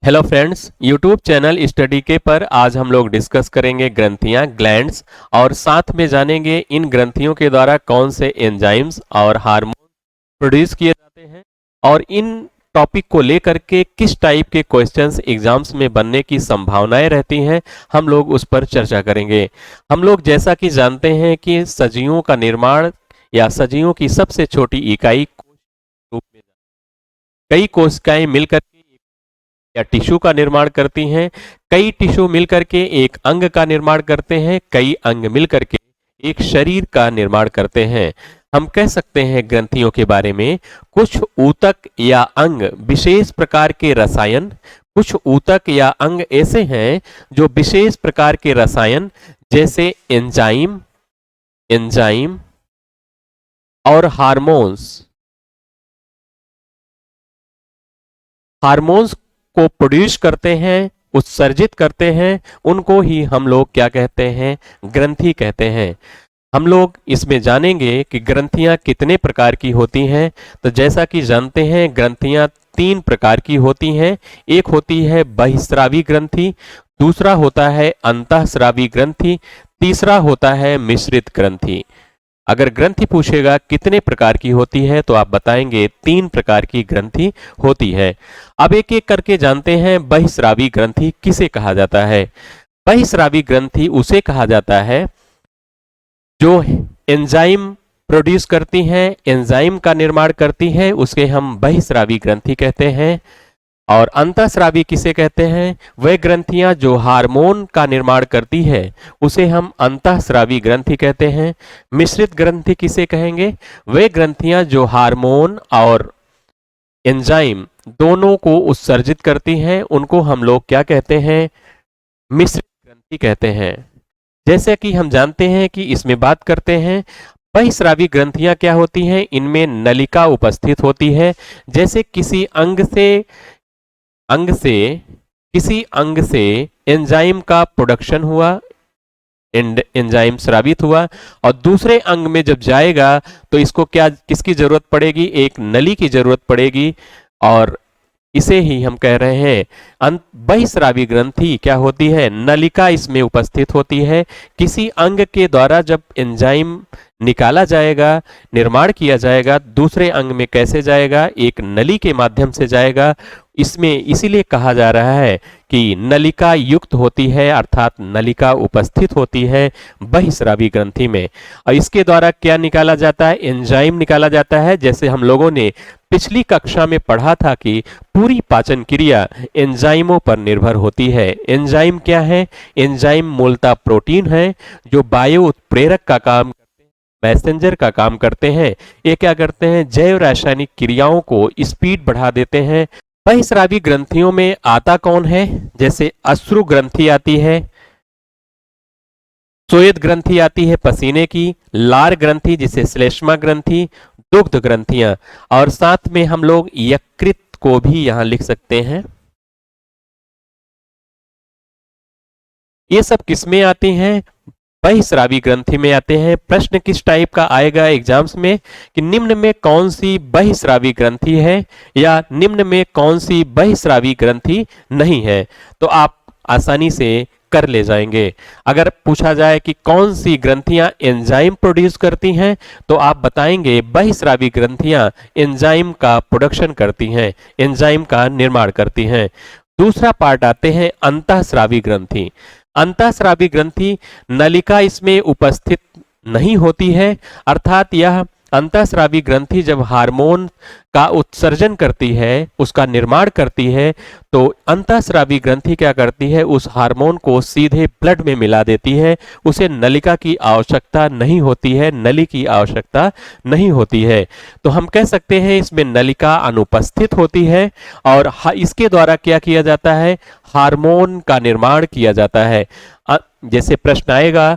Hello friends, YouTube channel study के पर आज हम लोग डिस्कस करेंगे ग्रंथियां, ग्लैंड्स, और साथ में जानेंगे इन ग्रंथियों के द्वारा कौन से एंजाइम्स और हार्मोन प्रोड्यूस किए जाते हैं और इन टॉपिक को लेकर के किस टाइप के क्वेश्चंस एग्जाम्स में बनने की संभावनाएं रहती हैं, हम लोग उस पर चर्चा करेंगे। हम लोग जैसा कि जानते हैं कि सजीवों का निर्माण या सजीवों की सबसे छोटी इकाई कोश के रूप में कई कोशिकाएं मिलकर या टिश्यू का निर्माण करती हैं। कई टिश्यू मिलकर के एक अंग का निर्माण करते हैं, कई अंग मिलकर के एक शरीर का निर्माण करते हैं। हम कह सकते हैं ग्रंथियों के बारे में कुछ ऊतक या अंग विशेष प्रकार के रसायन, कुछ ऊतक या अंग ऐसे हैं जो विशेष प्रकार के रसायन जैसे एंजाइम एंजाइम और हार्मोन्स को प्रोड्यूस करते हैं, उत्सर्जित करते हैं। उनको ही हम लोग क्या कहते हैं? ग्रंथि कहते हैं। हम लोग इसमें जानेंगे कि ग्रंथियां कितने प्रकार की होती हैं। तो जैसा कि जानते हैं ग्रंथियां 3 प्रकार की होती हैं। एक होती है बहिस्रावी ग्रंथि, दूसरा होता है अंतःस्रावी ग्रंथि, तीसरा होता है मिश्रित ग्रंथि। अगर ग्रंथि पूछेगा कितने प्रकार की होती है तो आप बताएंगे 3 प्रकार की ग्रंथि होती है। अब एक एक करके जानते हैं बहिस्रावी ग्रंथि किसे कहा जाता है। बहिस्रावी ग्रंथि उसे कहा जाता है जो एंजाइम प्रोड्यूस करती हैं, एंजाइम का निर्माण करती है, उसे हम बहिस्रावी ग्रंथि कहते हैं। और अंतःस्रावी किसे कहते हैं? वह ग्रंथियां जो हार्मोन का निर्माण करती है उसे हम अंतःस्रावी ग्रंथि कहते हैं। मिश्रित ग्रंथि किसे कहेंगे? वे ग्रंथियां जो हार्मोन और एंजाइम दोनों को उत्सर्जित करती हैं, उनको हम लोग क्या कहते हैं? मिश्रित ग्रंथि कहते हैं। जैसे कि हम जानते हैं कि इसमें बात करते हैं बहिस्रावी ग्रंथियां क्या होती हैं। इनमें नलिका उपस्थित होती है। जैसे किसी अंग से एंजाइम का प्रोडक्शन हुआ, एंजाइम स्रावित हुआ और दूसरे अंग में जब जाएगा तो इसको किसकी जरूरत पड़ेगी? एक नली की जरूरत पड़ेगी। और इसे ही हम कह रहे हैं बहिस्रावी ग्रंथि क्या होती है? नलिका इसमें उपस्थित होती है। किसी अंग के द्वारा जब एंजाइम निकाला जाएगा, निर्माण किया जाएगा, दूसरे अंग में कैसे जाएगा? एक नली के माध्यम से जाएगा। इसमें इसीलिए कहा जा रहा है कि नलिका युक्त होती है, अर्थात नलिका उपस्थित होती है बहिस्रावी ग्रंथि में। और इसके द्वारा क्या निकाला जाता है? एंजाइम निकाला जाता है। जैसे हम लोगों ने पिछली कक्षा में पढ़ा था कि पूरी पाचन क्रिया एंजाइमों पर निर्भर होती है। एंजाइम क्या है? एंजाइम मूलतः प्रोटीन है जो वायु उत्प्रेरक का काम, मैसेंजर का काम करते हैं। ये क्या करते हैं? जैव रासायनिक क्रियाओं को स्पीड बढ़ा देते हैं। बहिस्रावी ग्रंथियों में आता कौन है? जैसे अश्रु ग्रंथि आती है, स्वेद ग्रंथि आती है पसीने की, लार ग्रंथि जिसे श्लेष्मा ग्रंथि, दुग्ध ग्रंथियां, और साथ में हम लोग यकृत को भी यहां लिख सकते हैं। ये सब किसमें आती हैं? बहिस्रावी ग्रंथि में आते हैं। प्रश्न किस टाइप का आएगा एग्जाम्स में कि निम्न में कौन सी बहिस्रावी ग्रंथि है या निम्न में कौन सी बहिस्रावी ग्रंथि नहीं है, तो आप आसानी से कर ले जाएंगे। अगर पूछा जाए कि कौन सी ग्रंथियां एंजाइम प्रोड्यूस करती हैं तो आप बताएंगे बहिस्रावी ग्रंथियां एंजाइम का प्रोडक्शन करती हैं, एंजाइम का निर्माण करती हैं। दूसरा पार्ट आते हैं अंतःस्रावी ग्रंथि। अंतःस्रावी ग्रंथि नलिका इसमें उपस्थित नहीं होती है, अर्थात यह अंतःस्रावी ग्रंथि जब हार्मोन का उत्सर्जन करती है, उसका निर्माण करती है, तो अंतःस्रावी ग्रंथि क्या करती है? उस हार्मोन को सीधे ब्लड में मिला देती है। उसे नलिका की आवश्यकता नहीं होती है, नली की आवश्यकता नहीं होती है। तो हम कह सकते हैं इसमें नलिका अनुपस्थित होती है और इसके द्वारा क्या किया जाता है? हार्मोन का निर्माण किया जाता है। जैसे प्रश्न आएगा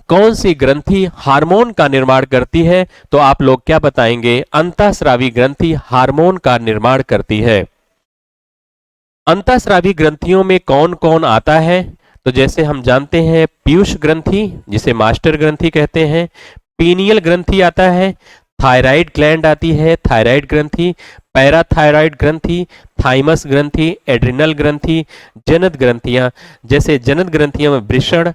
कौन सी ग्रंथि हार्मोन का निर्माण करती है, तो आप लोग क्या बताएंगे? अंतःस्रावी ग्रंथि हार्मोन का निर्माण करती है। अंतःस्रावी ग्रंथियों में कौन कौन आता है? तो जैसे हम जानते हैं पीयूष ग्रंथि जिसे मास्टर ग्रंथि कहते हैं, पीनियल ग्रंथि आता है, थायराइड ग्लैंड आती है, थायराइड ग्रंथि, पैराथायराइड ग्रंथि, थाइमस ग्रंथि, एड्रिनल ग्रंथि, जनन ग्रंथियां। जैसे जनन ग्रंथियों में वृषण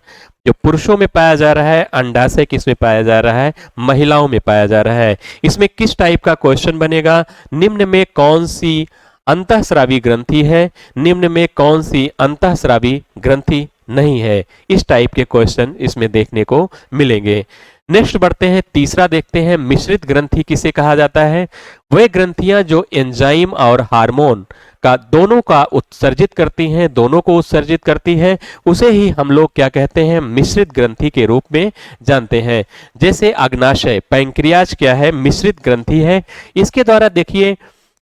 जो पुरुषों में पाया जा रहा है, अंडाशय किसमें पाया जा रहा है, महिलाओं में पाया जा रहा है। इसमें किस टाइप का क्वेश्चन बनेगा, निम्न में कौन सी अंतःस्रावी ग्रंथि है, निम्न में कौन सी अंतःस्रावी ग्रंथि नहीं है। इस टाइप के क्वेश्चन इसमें देखने को मिलेंगे। नेक्स्ट बढ़ते हैं, तीसरा देखते हैं, मिश्रित ग्रंथि किसे कहा जाता है। वे ग्रंथियां जो एंजाइम और हार्मोन का दोनों का उत्सर्जित करती हैं, दोनों को उत्सर्जित करती है, उसे ही हम लोग क्या कहते हैं, मिश्रित ग्रंथि के रूप में जानते हैं। जैसे अग्नाशय, पैंक्रियाज क्या है, मिश्रित ग्रंथि है। इसके द्वारा देखिए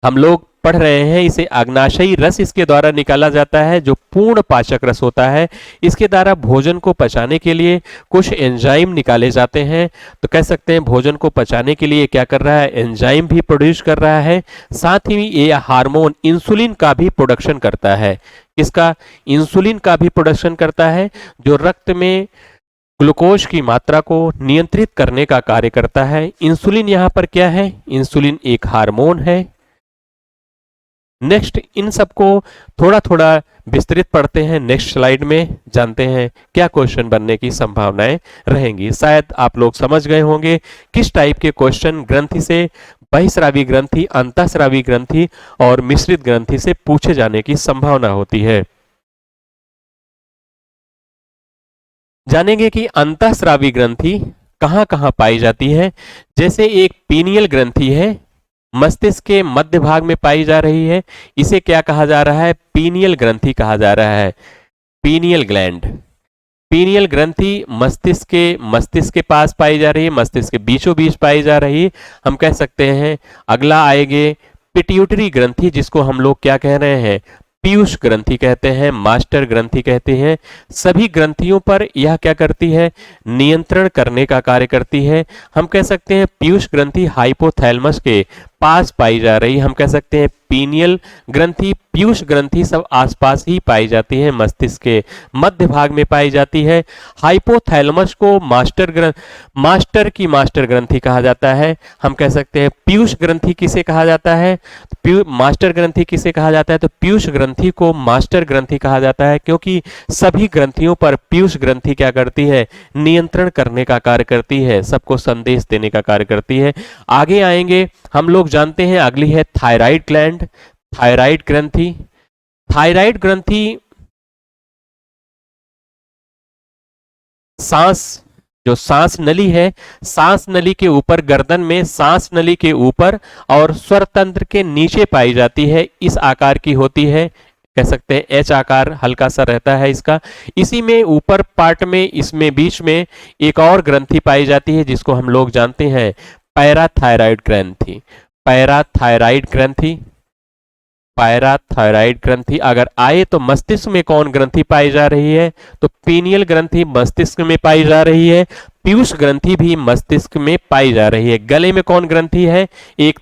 हम लोग पढ़ रहे हैं, इसे अग्नाशयी रस इसके द्वारा निकाला जाता है जो पूर्ण पाचक रस होता है। इसके द्वारा भोजन को पचाने के लिए कुछ एंजाइम निकाले जाते हैं। तो कह सकते हैं भोजन को पचाने के लिए क्या कर रहा है, एंजाइम भी प्रोड्यूस कर रहा है। साथ ही ये हार्मोन इंसुलिन का भी प्रोडक्शन करता है। किसका, इंसुलिन का भी प्रोडक्शन करता है, जो रक्त में ग्लूकोज की मात्रा को नियंत्रित करने का कार्य करता है। इंसुलिन यहाँ पर क्या है, इंसुलिन एक हार्मोन है। नेक्स्ट इन सबको थोड़ा थोड़ा विस्तृत पढ़ते हैं, नेक्स्ट स्लाइड में जानते हैं क्या क्वेश्चन बनने की संभावनाएं रहेंगी। शायद आप लोग समझ गए होंगे किस टाइप के क्वेश्चन ग्रंथि से, बहिस्रावी ग्रंथि, अंतःस्रावी ग्रंथि और मिश्रित ग्रंथि से पूछे जाने की संभावना होती है। जानेंगे कि अंतःस्रावी ग्रंथि कहां कहां पाई जाती है। जैसे एक पीनियल ग्रंथि है, मस्तिष्क के मध्य भाग में पाई जा रही है, इसे क्या कहा जा रहा है, पीनियल ग्रंथि कहा जा रहा है, पीनियल ग्लैंड। पीनियल ग्रंथि मस्तिष्क के पास पाई जा रही है, मस्तिष्क के बीचों बीच पाई जा रही है, हम कह सकते हैं। अगला आएंगे पिट्यूटरी ग्रंथि, जिसको हम लोग क्या कह रहे हैं, पीयूष ग्रंथि कहते हैं, मास्टर ग्रंथि कहते हैं। सभी ग्रंथियों पर यह क्या करती है, नियंत्रण करने का कार्य करती है। हम कह सकते हैं पीयूष ग्रंथि हाइपोथैलेमस के पास पाई जा रही है। हम कह सकते हैं पीनियल ग्रंथि, पीयूष ग्रंथि सब आसपास ही पाई जाती है, मस्तिष्क के मध्य भाग में पाई जाती है। हाइपोथैलेमस को मास्टर ग्रंथि कहा जाता है। हम कह सकते हैं पीयूष ग्रंथि किसे कहा जाता है, मास्टर ग्रंथि किसे कहा जाता है, तो पीयूष ग्रंथि को मास्टर ग्रंथि कहा जाता है, क्योंकि सभी ग्रंथियों पर पीयूष ग्रंथि क्या करती है, नियंत्रण करने का कार्य करती है, सबको संदेश देने का कार्य करती है। आगे आएंगे, हम लोग जानते हैं अगली है थायराइड ग्लैंड, थायराइड ग्रंथि। थायराइड ग्रंथि सांस नली है, सांस नली के ऊपर, गर्दन में सांस नली के ऊपर और स्वर तंत्र के नीचे पाई जाती है। इस आकार की होती है, कह सकते हैं एच आकार हल्का सा रहता है इसका। इसी में ऊपर पार्ट में, इसमें बीच में एक और ग्रंथि पाई जाती है जिसको हम लोग जानते हैं पैराथायराइड ग्रंथि। पैराथायराइड ग्रंथि, पैराथायराइड ग्रंथि अगर आए तो मस्तिष्क में कौन ग्रंथि पाई जा रही है, तो पीनियल ग्रंथि मस्तिष्क में पाई जा रही है। पीयूष ग्रंथि भी मस्तिष्क में पाई जा रही है। गले में कौन ग्रंथि है, एक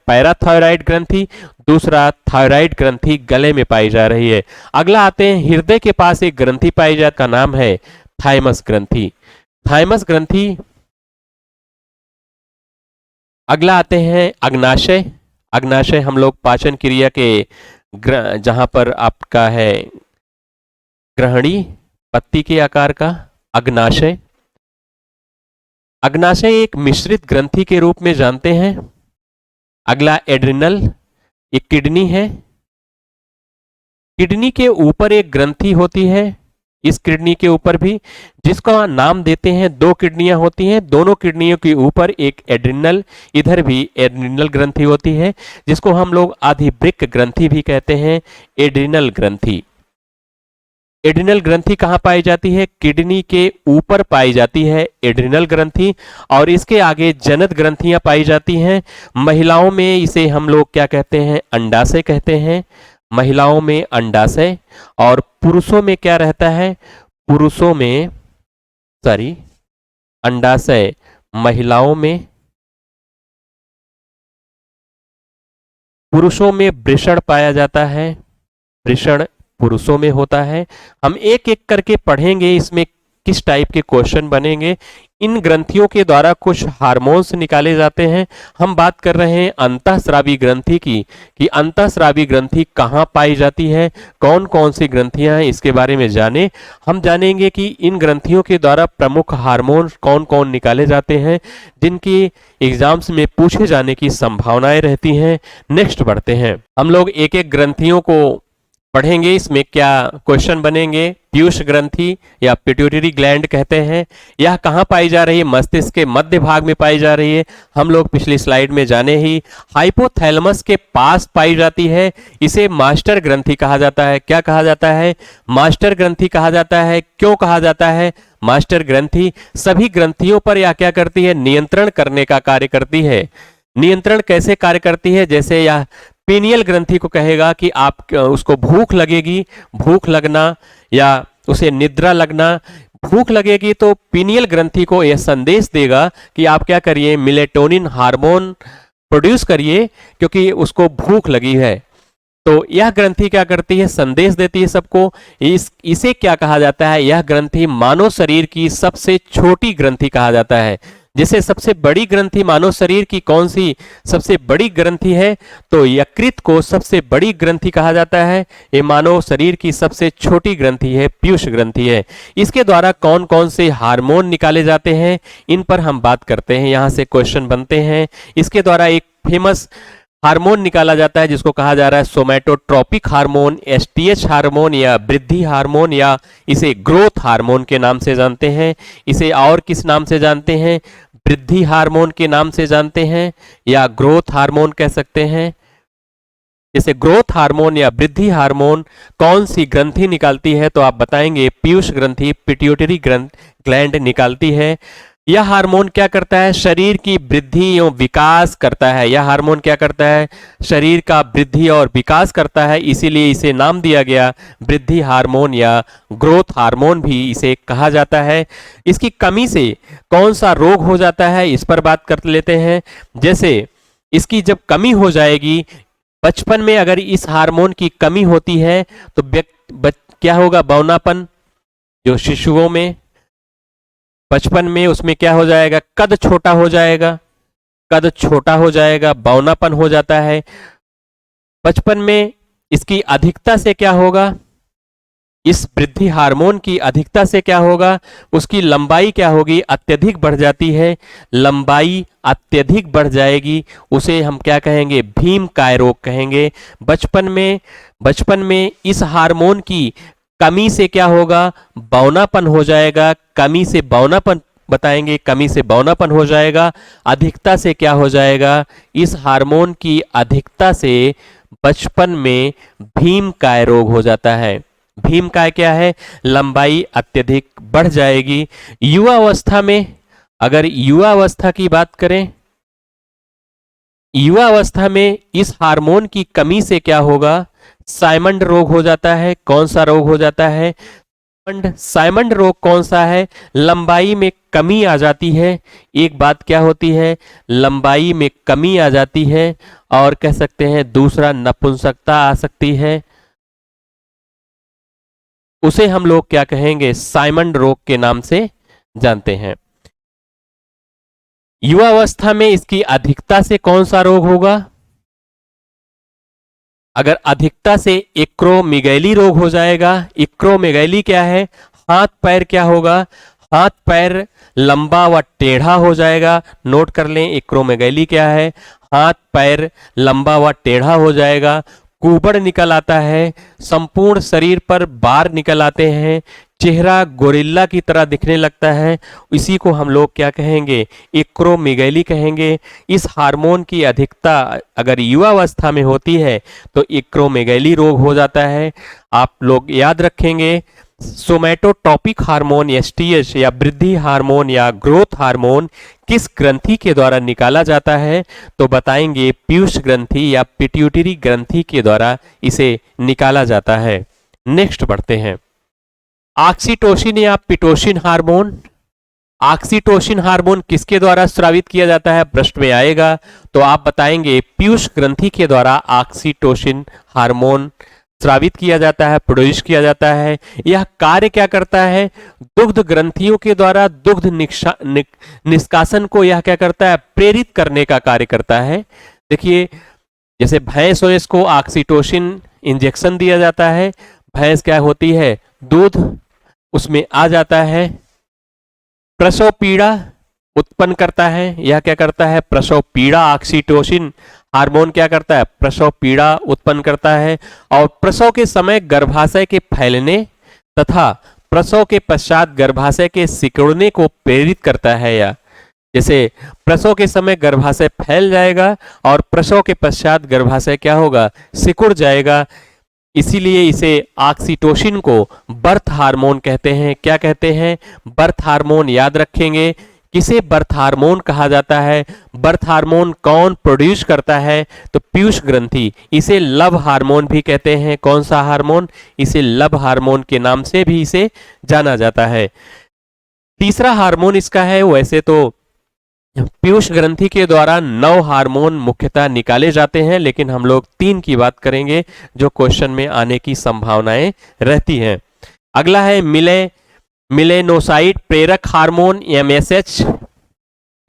पैराथायराइड ग्रंथि, दूसरा थायराइड ग्रंथि गले में पाई जा रही है। अगला आते हैं, हृदय के पास एक ग्रंथि पाई जाती का नाम है थाइमस ग्रंथि। थाइमस ग्रंथि। अगला आते हैं अग्नाशय। अग्नाशय हम लोग पाचन क्रिया के जहां पर आपका है ग्रहणी पत्ती के आकार का अग्नाशय। अग्नाशय एक मिश्रित ग्रंथि के रूप में जानते हैं। अगला एड्रिनल, एक किडनी है। किडनी के ऊपर एक ग्रंथि होती है, इस किडनी के ऊपर भी, जिसका नाम देते हैं, दो किडनियां होती हैं, दोनों किडनियों के ऊपर एक एड्रिनल, इधर भी एड्रिनल ग्रंथि होती है, जिसको हम लोग आधिवृक्क ग्रंथि भी कहते हैं, एड्रिनल ग्रंथि। एड्रिनल ग्रंथि कहाँ पाई जाती है, किडनी के ऊपर पाई जाती है एड्रिनल ग्रंथि, और इसके आगे जनन ग्रंथियां पाई जाती हैं। महिलाओं में इसे हम लोग क्या कहते हैं, अंडाशय कहते हैं, महिलाओं में अंडाशय। और पुरुषों में क्या रहता है, पुरुषों में अंडाशय, महिलाओं में, पुरुषों में वृषण पाया जाता है, वृषण पुरुषों में होता है। हम एक एक करके पढ़ेंगे, इसमें किस टाइप के क्वेश्चन बनेंगे। इन ग्रंथियों के द्वारा कुछ हार्मोन्स निकाले जाते हैं। हम बात कर रहे हैं अंतःस्रावी ग्रंथि की, कि अंतःस्रावी ग्रंथि कहाँ पाई जाती है, कौन कौन सी ग्रंथियां हैं, इसके बारे में जाने। हम जानेंगे कि इन ग्रंथियों के द्वारा प्रमुख हार्मोन कौन कौन निकाले जाते हैं, जिनकी एग्जाम्स में पूछे जाने की संभावनाएं रहती हैं। नेक्स्ट बढ़ते हैं, हम लोग एक एक ग्रंथियों को पढ़ेंगे। इसमें क्या क्वेश्चन बनेंगे। पीयूष ग्रंथि या पिट्यूटरी ग्लैंड कहते हैं, यह कहाँ पाई जा रही है, मस्तिष्क के मध्य भाग में पाई जा रही है। हम लोग पिछली स्लाइड में जाने ही हाइपोथैलेमस के पास पाई जाती है। इसे मास्टर ग्रंथि कहा जाता है। क्या कहा जाता है, मास्टर ग्रंथि कहा जाता है। क्यों कहा जाता है मास्टर ग्रंथि, सभी ग्रंथियों पर यह क्या करती है, नियंत्रण करने का कार्य करती है। नियंत्रण कैसे कार्य करती है, जैसे यह पीनियल ग्रंथि को कहेगा कि आप उसको भूख लगेगी, भूख लगना या उसे निद्रा लगना, भूख लगेगी तो पीनियल ग्रंथि को यह संदेश देगा कि आप क्या करिए, मेलेटोनिन हार्मोन प्रोड्यूस करिए, क्योंकि उसको भूख लगी है। तो यह ग्रंथि क्या करती है, संदेश देती है सबको। इसे क्या कहा जाता है, यह ग्रंथि मानव शरीर की सबसे छोटी ग्रंथि कहा जाता है। जिसे सबसे बड़ी ग्रंथि मानव शरीर की कौन सी सबसे बड़ी ग्रंथि है, तो यकृत को सबसे बड़ी ग्रंथि कहा जाता है। ये मानव शरीर की सबसे छोटी ग्रंथि है, पीयूष ग्रंथि है। इसके द्वारा कौन कौन से हार्मोन निकाले जाते हैं, इन पर हम बात करते हैं। यहाँ से क्वेश्चन बनते हैं। इसके द्वारा एक फेमस हार्मोन निकाला जाता है जिसको कहा जा रहा है सोमैटोट्रोपिक हार्मोन, एसटीएच हार्मोन या वृद्धि हार्मोन, या इसे ग्रोथ हार्मोन के नाम से जानते हैं। इसे और किस नाम से जानते हैं, वृद्धि हार्मोन के नाम से जानते हैं, या ग्रोथ हार्मोन कह सकते हैं। जैसे ग्रोथ हार्मोन या वृद्धि हार्मोन कौन सी ग्रंथि निकालती है, तो आप बताएंगे पीयूष ग्रंथि, पिट्यूटरी ग्लैंड निकालती है। यह हार्मोन क्या करता है, शरीर की वृद्धि एवं विकास करता है। यह हार्मोन क्या करता है, शरीर का वृद्धि और विकास करता है, इसीलिए इसे नाम दिया गया वृद्धि हार्मोन या ग्रोथ हार्मोन भी इसे कहा जाता है। इसकी कमी से कौन सा रोग हो जाता है, इस पर बात कर लेते हैं। जैसे इसकी जब कमी हो जाएगी, बचपन में अगर इस हार्मोन की कमी होती है तो क्या होगा, बौनापन, जो शिशुओं में बचपन में उसमें क्या हो जाएगा, कद छोटा हो जाएगा, कद छोटा हो जाएगा, बौनापन हो जाता है। बचपन में इसकी अधिकता से क्या होगा, इस वृद्धि हार्मोन की अधिकता से क्या होगा, उसकी लंबाई क्या होगी, अत्यधिक बढ़ जाती है। लंबाई अत्यधिक बढ़ जाएगी, उसे हम क्या कहेंगे, भीमकाय रोग कहेंगे। बचपन में इस हार्मोन की कमी से क्या होगा, बौनापन हो जाएगा। कमी से बौनापन बताएंगे, कमी से बौनापन हो जाएगा। अधिकता से क्या हो जाएगा, इस हार्मोन की अधिकता से बचपन में भीमकाय रोग हो जाता है। भीमकाय क्या है, लंबाई अत्यधिक बढ़ जाएगी। युवा अवस्था में, अगर युवा अवस्था की बात करें, युवा अवस्था में इस हार्मोन की कमी से क्या होगा, साइमंड रोग हो जाता है। कौन सा रोग हो जाता है, साइमंड रोग कौन सा है, लंबाई में कमी आ जाती है। एक बात क्या होती है, लंबाई में कमी आ जाती है, और कह सकते हैं दूसरा नपुंसकता आ सकती है। उसे हम लोग क्या कहेंगे, साइमंड रोग के नाम से जानते हैं। युवा अवस्था में इसकी अधिकता से कौन सा रोग होगा, अगर अधिकता से एक्रोमेगैली रोग हो जाएगा। एक्रोमेगैली क्या है, हाथ पैर क्या होगा, हाथ पैर लंबा व टेढ़ा हो जाएगा। नोट कर लें, एक्रोमेगैली क्या है, हाथ पैर लंबा व टेढ़ा हो जाएगा। कुबड़ निकल आता है, संपूर्ण शरीर पर बार निकल आते हैं, चेहरा गोरिल्ला की तरह दिखने लगता है। इसी को हम लोग क्या कहेंगे, एक्रोमेगैली कहेंगे। इस हार्मोन की अधिकता अगर युवा अवस्था में होती है तो एक्रोमेगैली रोग हो जाता है। आप लोग याद रखेंगे, सोमैटोट्रोपिक हार्मोन एसटीएच या वृद्धि हार्मोन या ग्रोथ हार्मोन किस ग्रंथि के द्वारा निकाला जाता है, तो बताएंगे पीयूष ग्रंथि या पिट्यूटरी ग्रंथि के द्वारा इसे निकाला जाता है। नेक्स्ट बढ़ते हैं, ऑक्सीटोसिन या पिटोसिन हार्मोन। ऑक्सीटोसिन हार्मोन किसके द्वारा स्रावित किया जाता है, प्रश्न में आएगा। तो आप बताएंगे पीयूष ग्रंथि के द्वारा ऑक्सीटोसिन हार्मोन स्रावित किया जाता है, प्रोड्यूस किया जाता है। यह कार्य क्या करता है? दुग्ध ग्रंथियों के द्वारा दुग्ध निष्कासन को यह क्या करता है? प्रेरित करने का कार्य करता है। देखिए, जैसे भैंस हो, इसको ऑक्सीटोसिन इंजेक्शन दिया जाता है। भैंस क्या होती है? दूध उसमें आ जाता है, प्रसव पीड़ा उत्पन्न करता है। यह क्या करता है? प्रसव पीड़ा, ऑक्सीटोसिन हार्मोन क्या करता है? प्रसव पीड़ा उत्पन्न करता है। और प्रसव के समय गर्भाशय के फैलने तथा प्रसव के पश्चात गर्भाशय के सिकुड़ने को प्रेरित करता है। या जैसे प्रसव के समय गर्भाशय फैल जाएगा और प्रसव के पश्चात गर्भाशय क्या होगा? सिकुड़ जाएगा। इसीलिए इसे ऑक्सीटोसिन को बर्थ हार्मोन कहते हैं। क्या कहते हैं? Birth hormone. याद रखेंगे, किसे बर्थ हार्मोन कहा जाता है? बर्थ हार्मोन कौन प्रोड्यूस करता है? तो पीयूष ग्रंथि। इसे लव हार्मोन भी कहते हैं। कौन सा हार्मोन? इसे लव हार्मोन के नाम से भी इसे जाना जाता है। तीसरा हार्मोन इसका है, वैसे तो पीयूष ग्रंथि के द्वारा 9 हार्मोन मुख्यतः निकाले जाते हैं, लेकिन हम लोग 3 की बात करेंगे जो क्वेश्चन में आने की संभावनाएं रहती हैं। अगला है मिलेनोसाइट प्रेरक हार्मोन, एमएसएच।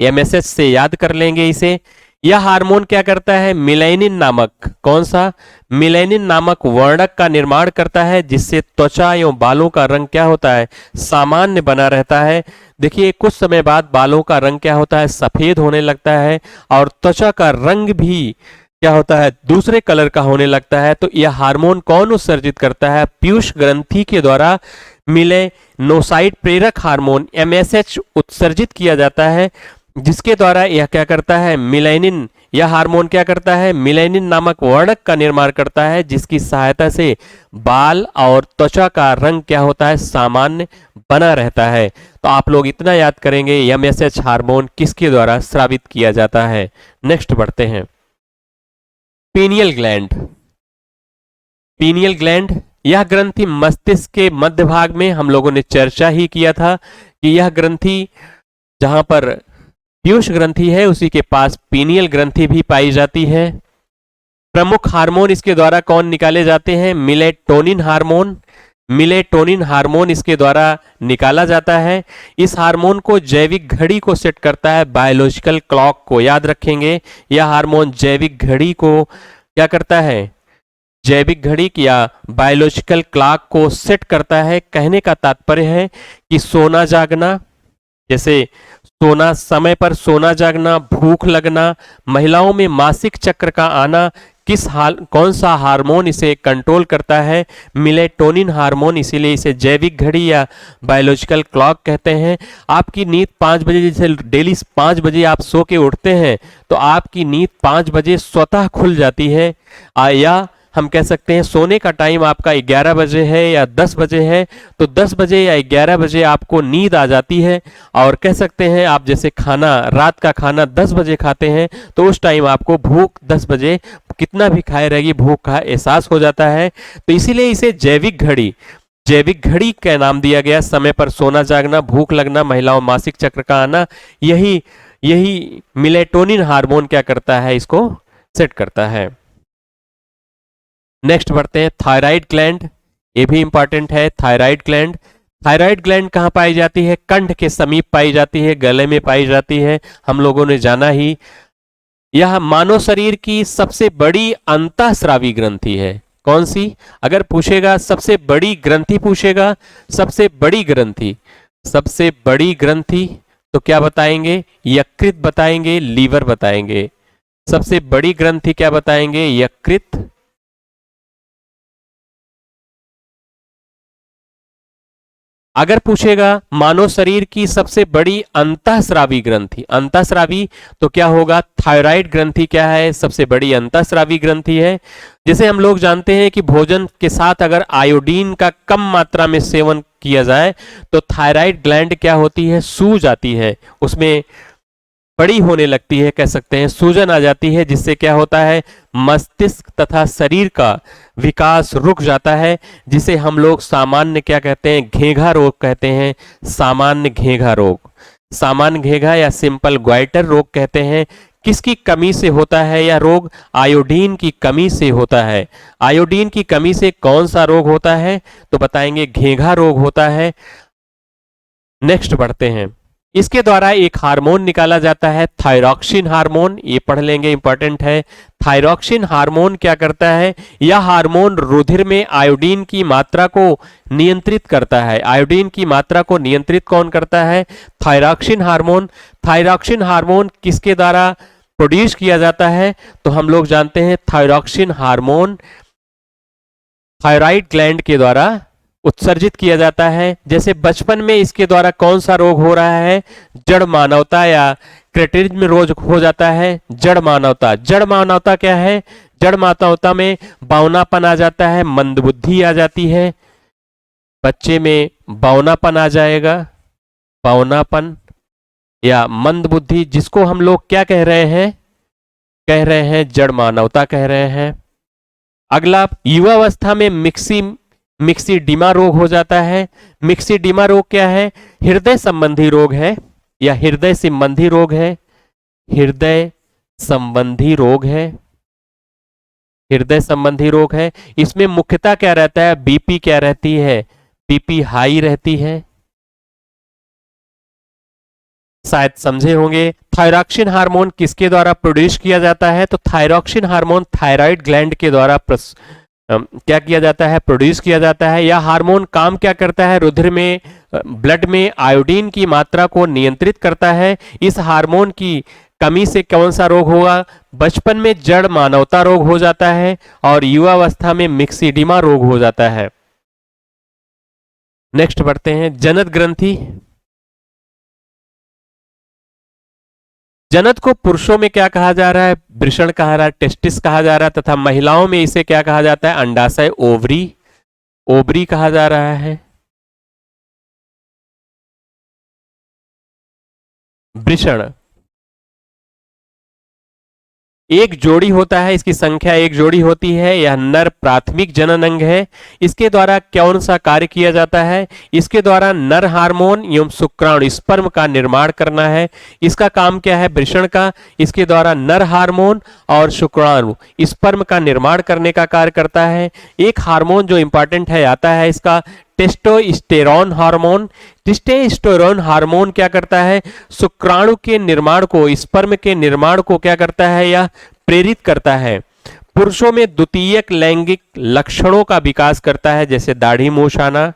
एमएसएच से याद कर लेंगे इसे। यह हार्मोन क्या करता है? मिलेनिन नामक, कौन सा? मिलेनिन नामक वर्णक का निर्माण करता है, जिससे त्वचा एवं बालों का रंग क्या होता है? सामान्य बना रहता है। देखिए, कुछ समय बाद बालों का रंग क्या होता है? सफेद होने लगता है और त्वचा का रंग भी क्या होता है? दूसरे कलर का होने लगता है। तो यह हार्मोन कौन उत्सर्जित करता है? पीयूष ग्रंथि के द्वारा मिलेनोसाइट प्रेरक हार्मोन एमएसएच उत्सर्जित किया जाता है, जिसके द्वारा यह क्या करता है? मिलेनिन, यह हार्मोन क्या करता है? मिलेनिन नामक वर्णक का निर्माण करता है, जिसकी सहायता से बाल और त्वचा का रंग क्या होता है? सामान्य बना रहता है। तो आप लोग इतना याद करेंगे, एमएसएच हार्मोन किसके द्वारा स्रावित किया जाता है। नेक्स्ट बढ़ते हैं। Pineal gland. पीनियल ग्लैंड, यह ग्रंथि मस्तिष्क के मध्य भाग में, हम लोगों ने चर्चा ही किया था कि यह ग्रंथि जहां पर पीयूष ग्रंथि है उसी के पास पीनियल ग्रंथि भी पाई जाती है। प्रमुख हार्मोन इसके द्वारा कौन निकाले जाते हैं? Melatonin hormone. मिलेटोनिन हार्मोन इसके द्वारा निकाला जाता है। इस हार्मोन को जैविक घड़ी को सेट करता है, बायोलॉजिकल क्लॉक को। याद रखेंगे, यह हार्मोन जैविक घड़ी को क्या करता है? जैविक घड़ी या बायोलॉजिकल क्लॉक को सेट करता है। कहने का तात्पर्य है कि सोना जागना, जैसे सोना, समय पर सोना जागना, भूख लगना, महिलाओं में मासिक चक्र का आना, कौन सा हार्मोन इसे कंट्रोल करता है? Melatonin hormone. इसीलिए इसे जैविक घड़ी या बायोलॉजिकल क्लॉक कहते हैं। आपकी नींद 5 बजे, जैसे डेली 5 बजे आप सो के उठते हैं तो आपकी नींद 5 बजे स्वतः खुल जाती है। या हम कह सकते हैं सोने का टाइम आपका 11 बजे है या 10 बजे है, तो 10 बजे या 11 बजे आपको नींद आ जाती है। और कह सकते हैं आप जैसे रात का खाना 10 बजे खाते हैं तो उस टाइम आपको भूख 10 बजे कितना भी खाए रहेगी, भूख का एहसास हो जाता है। तो इसीलिए इसे जैविक घड़ी का नाम दिया गया। समय पर सोना जागना, भूख लगना, महिलाओं मासिक चक्र का आना, यही मिलेटोनिन हार्मोन क्या करता है? इसको सेट करता है। नेक्स्ट बढ़ते हैं, थायराइड ग्लैंड। ये भी इंपॉर्टेंट है। थायराइड ग्लैंड, थायराइड ग्लैंड कहाँ पाई जाती है? कंठ के समीप पाई जाती है, गले में पाई जाती है, हम लोगों ने जाना ही। यह मानव शरीर की सबसे बड़ी अंतःस्रावी ग्रंथि है। कौन सी? अगर पूछेगा सबसे बड़ी ग्रंथि पूछेगा, सबसे बड़ी ग्रंथि तो क्या बताएंगे? यकृत बताएंगे, लीवर बताएंगे। सबसे बड़ी ग्रंथि क्या बताएंगे? यकृत। अगर पूछेगा मानव शरीर की सबसे बड़ी अंतःस्रावी ग्रंथि, अंतःस्रावी तो क्या होगा? थायराइड ग्रंथि क्या है? सबसे बड़ी अंतःस्रावी ग्रंथि है। जैसे हम लोग जानते हैं कि भोजन के साथ अगर आयोडीन का कम मात्रा में सेवन किया जाए तो थायराइड ग्लैंड क्या होती है? सूज जाती है, उसमें बड़ी होने लगती है, कह सकते हैं सूजन आ जाती है, जिससे क्या होता है? मस्तिष्क तथा शरीर का विकास रुक जाता है, जिसे हम लोग सामान्य क्या कहते हैं? घेंघा रोग कहते हैं। सामान्य घेंघा रोग, सामान्य घेंघा या सिंपल ग्वाइटर रोग कहते हैं। किसकी कमी से होता है? यह रोग आयोडीन की कमी से होता है। आयोडीन की कमी से कौन सा रोग होता है? तो बताएंगे घेंघा रोग होता है। नेक्स्ट बढ़ते हैं। इसके द्वारा एक हार्मोन निकाला जाता है थायरॉक्सिन हार्मोन, ये पढ़ लेंगे, इंपॉर्टेंट है। थायरॉक्सिन हार्मोन क्या करता है? यह हार्मोन रुधिर में आयोडीन की मात्रा को नियंत्रित करता है। आयोडीन की मात्रा को नियंत्रित कौन करता है? Thyroxine hormone. थायरॉक्सिन हार्मोन किसके द्वारा प्रोड्यूस किया जाता है? तो हम लोग जानते हैं थायरॉक्सिन हार्मोन थायराइड ग्लैंड के द्वारा उत्सर्जित किया जाता है। जैसे बचपन में इसके द्वारा कौन सा रोग हो रहा है? जड़ मानवता या क्रेटिनिज्म रोग हो जाता है। जड़ मानवता। जड़ मानवता क्या है? जड़ मानवता में बौनापन आ जाता है, मंदबुद्धि आ जाती है, बच्चे में बौनापन आ जाएगा। बौनापन या मंदबुद्धि, जिसको हम लोग क्या कह रहे हैं? कह रहे हैं जड़ मानवता कह रहे हैं। अगला, युवावस्था में मिक्सीडिमा रोग हो जाता है। मिक्सीडिमा रोग क्या है? हृदय संबंधी रोग है या हृदय संबंधी रोग है। हृदय संबंधी रोग है। हृदय संबंधी रोग है। इसमें मुख्यतः क्या रहता है? बीपी क्या रहती है? बीपी हाई रहती है। शायद समझे होंगे। थायरॉक्सिन हार्मोन किसके द्वारा प्रोड्यूस किया जाता है? तो थायरॉक्सिन हार्मोन थायराइड ग्लैंड के द्वारा क्या किया जाता है? प्रोड्यूस किया जाता है। यह हार्मोन काम क्या करता है? रुधिर में, ब्लड में आयोडीन की मात्रा को नियंत्रित करता है। इस हार्मोन की कमी से कौन सा रोग होगा? बचपन में जड़ मानवता रोग हो जाता है और युवावस्था में मिक्सीडिमा रोग हो जाता है। नेक्स्ट बढ़ते हैं। जनन ग्रंथि। जनन को पुरुषों में क्या कहा जा रहा है? वृषण कहा जा रहा है, टेस्टिस कहा जा रहा है, तथा महिलाओं में इसे क्या कहा जाता है? अंडाशय, ओवरी, ओवरी कहा जा रहा है। वृषण एक जोड़ी होता है, इसकी संख्या एक जोड़ी होती है। यह नर प्राथमिक जनन अंग है। इसके द्वारा कौन सा कार्य किया जाता है? इसके द्वारा नर हार्मोन एवं शुक्राणु स्पर्म का निर्माण करना है। इसका काम क्या है? वृषण का। इसके द्वारा नर हार्मोन और शुक्राणु स्पर्म का निर्माण करने का कार्य करता है। एक हार्मोन जो इंपॉर्टेंट है आता है इसका टेस्टोस्टेरोन हार्मोन। टेस्टोस्टेरोन हार्मोन क्या करता है? शुक्राणु के निर्माण को, स्पर्म के निर्माण को क्या करता है? यह प्रेरित करता है। पुरुषों में द्वितीयक लैंगिक लक्षणों का विकास करता है, जैसे दाढ़ी मूछ आना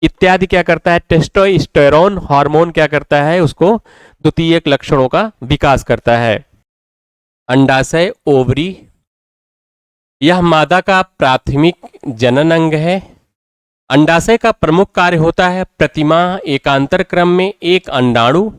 इत्यादि क्या करता है? टेस्टोस्टेरोन हार्मोन क्या करता है? उसको द्वितीयक लक्षणों का विकास करता है। अंडाशय, ओवरी, यह मादा का प्राथमिक जनन अंग है। अंडाशय का प्रमुख कार्य होता है प्रतिमाह एकांतर क्रम में एक अंडाणु,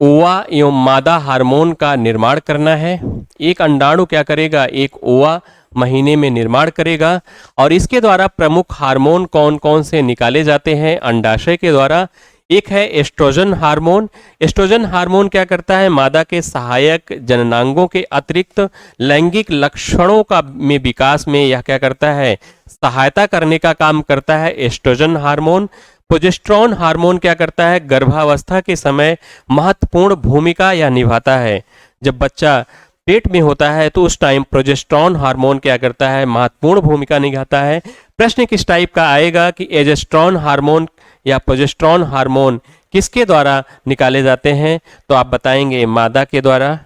ओवा एवं मादा हार्मोन का निर्माण करना है। एक अंडाणु क्या करेगा? एक ओवा महीने में निर्माण करेगा। और इसके द्वारा प्रमुख हार्मोन कौन कौन से निकाले जाते हैं अंडाशय के द्वारा? एक है एस्ट्रोजन हार्मोन। एस्ट्रोजन हार्मोन क्या करता है? मादा के सहायक जननांगों के अतिरिक्त लैंगिक लक्षणों का में विकास में यह क्या करता है? सहायता करने का काम करता है एस्ट्रोजन हार्मोन। प्रोजेस्टेरोन हार्मोन क्या करता है? गर्भावस्था के समय महत्वपूर्ण भूमिका यह निभाता है। जब बच्चा पेट में होता है तो उस टाइम प्रोजेस्टेरोन हार्मोन क्या करता है? महत्वपूर्ण भूमिका निभाता है। प्रश्न किस टाइप का आएगा कि एजेस्ट्रॉन हार्मोन या प्रोजेस्टेरोन हार्मोन किसके द्वारा निकाले जाते हैं? तो आप बताएंगे मादा के द्वारा।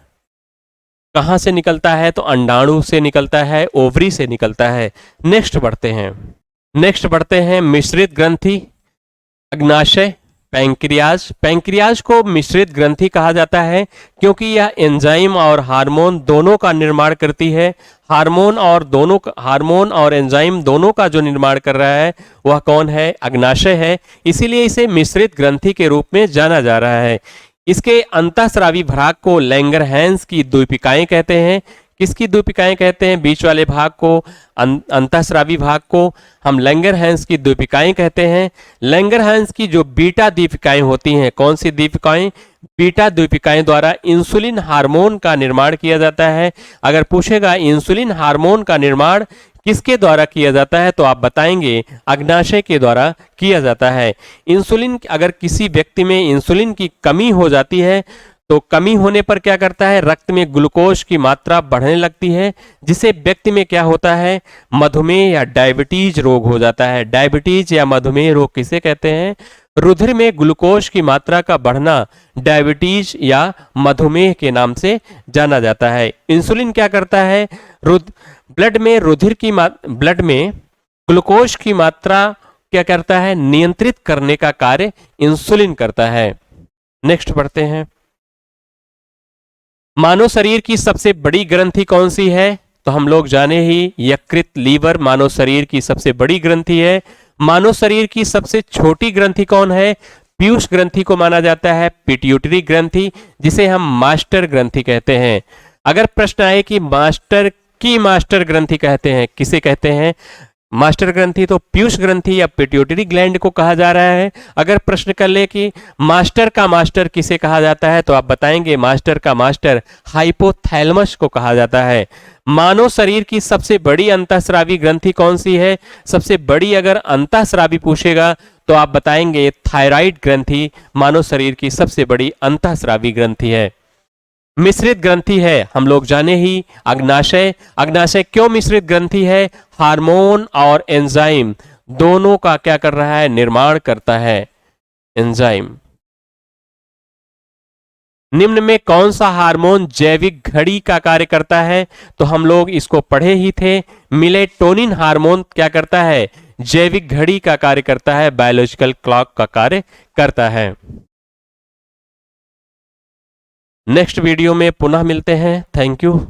कहां से निकलता है? तो अंडाणु से निकलता है, ओवरी से निकलता है। नेक्स्ट बढ़ते हैं मिश्रित ग्रंथि। अग्नाशय, पैंक्रियाज। पैंक्रियाज को मिश्रित ग्रंथि कहा जाता है क्योंकि यह एंजाइम और हार्मोन दोनों का निर्माण करती है। हार्मोन और एंजाइम दोनों का जो निर्माण कर रहा है वह कौन है? अग्नाशय है। इसीलिए इसे मिश्रित ग्रंथि के रूप में जाना जा रहा है। इसके अंतःस्रावी भाग को लैंगरहैंस की द्वीपिकाएं कहते हैं। किसकी द्वीपिकाएं कहते हैं? बीच वाले भाग को, अंतःस्रावी भाग को हम लैंगरहैंस की द्वीपिकाएं कहते हैं। लैंगरहैंस की जो बीटा द्वीपिकाएं होती हैं, कौन सी द्वीपिकाएं? बीटा द्वीपिकाएं द्वारा इंसुलिन हार्मोन का निर्माण किया जाता है। अगर पूछेगा इंसुलिन हार्मोन का निर्माण किसके द्वारा किया जाता है तो आप बताएंगे अग्नाशय के द्वारा किया जाता है। इंसुलिन, अगर किसी व्यक्ति में इंसुलिन की कमी हो जाती है तो कमी होने पर क्या करता है, रक्त में ग्लूकोज की मात्रा बढ़ने लगती है, जिससे व्यक्ति में क्या होता है, मधुमेह या डायबिटीज रोग हो जाता है। डायबिटीज या मधुमेह रोग किसे कहते हैं, रुधिर में ग्लूकोज की मात्रा का बढ़ना डायबिटीज या मधुमेह के नाम से जाना जाता है। इंसुलिन क्या करता है, ब्लड में ग्लूकोज की मात्रा क्या करता है, नियंत्रित करने का कार्य इंसुलिन करता है। नेक्स्ट पढ़ते हैं, मानव शरीर की सबसे बड़ी ग्रंथि कौन सी है, तो हम लोग जाने ही यकृत, लीवर मानव शरीर की सबसे बड़ी ग्रंथि है। मानव शरीर की सबसे छोटी ग्रंथि कौन है, पीयूष ग्रंथि को माना जाता है पिट्यूटरी ग्रंथि, जिसे हम मास्टर ग्रंथि कहते हैं। अगर प्रश्न आए कि मास्टर ग्रंथि कहते हैं, किसे कहते हैं मास्टर ग्रंथि, तो पीयूष ग्रंथि या पिट्यूटरी ग्लैंड को कहा जा रहा है। अगर प्रश्न कर ले कि मास्टर का मास्टर किसे कहा जाता है, तो आप बताएंगे मास्टर का मास्टर हाइपोथैलेमस को कहा जाता है। मानव शरीर की सबसे बड़ी अंतःस्रावी ग्रंथि कौन सी है, सबसे बड़ी अगर अंतःस्रावी पूछेगा तो आप बताएंगे थायराइड ग्रंथि मानव शरीर की सबसे बड़ी अंतःस्रावी ग्रंथि है। मिश्रित ग्रंथि है, हम लोग जाने ही अग्नाशय। अग्नाशय क्यों मिश्रित ग्रंथि है, हार्मोन और एंजाइम दोनों का क्या कर रहा है, निर्माण करता है एंजाइम। निम्न में कौन सा हार्मोन जैविक घड़ी का कार्य करता है, तो हम लोग इसको पढ़े ही थे, मिलेटोनिन हार्मोन क्या करता है, जैविक घड़ी का कार्य करता है, बायोलॉजिकल क्लॉक का कार्य करता है। नेक्स्ट वीडियो में पुनः मिलते हैं। Thank you.